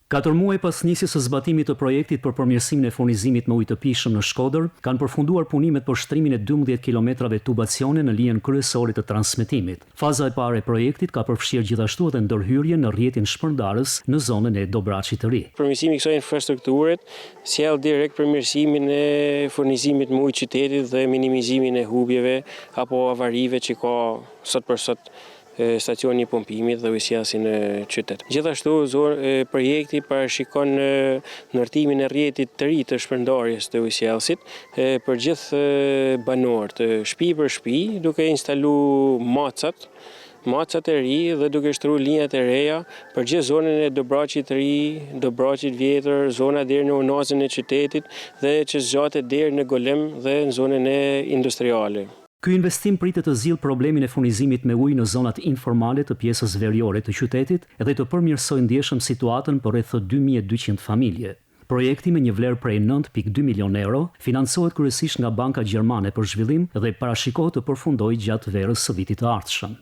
4 muaj pas nisjes së zbatimit të projektit për përmirësimin e furnizimit me ujë të pijshëm në Shkodër, kanë përfunduar punimet për shtrimin e 12 kilometrave tubacione në linjën kryesore të transmetimit. Faza e parë e projektit ka përfshirë gjithashtu edhe ndërhyrje në rrjetin shpërndarës në zonën e Dobraçit të Ri. Përmirësimi i kësaj infrastrukture sjell direkt përmirësimin e furnizimit me ujë qytetit dhe minimizimin e humbjeve apo avarive që ka sot për sot stacioni i pompimit dhe ujësiasi në qytet. Gjithashtu, projekti parashikon ndërtimin e rrjetit të ri të shpërndarjes të ujësiasit për gjithë banorët, shtëpi për shtëpi, duke instaluar macat e ri dhe duke shtruar linjat e reja për gjithë zonën e Dobraçit të Ri, Dobraçit Vjetër, zona deri në unazën e qytetit dhe që zgjatet deri në Golem dhe në zonën e industriale. Ky investim pritet të zgjidhë problemin e furnizimit me ujë në zonat informale të pjesës veriore të qytetit dhe të përmirësojë ndjeshëm situatën për rreth 2200 familje. Projekti me një vlerë prej 9.2 milion euro financohet kryesisht nga Banka Gjermane për Zhvillim dhe parashikohet të përfundojë gjatë verës së vitit të ardhshëm.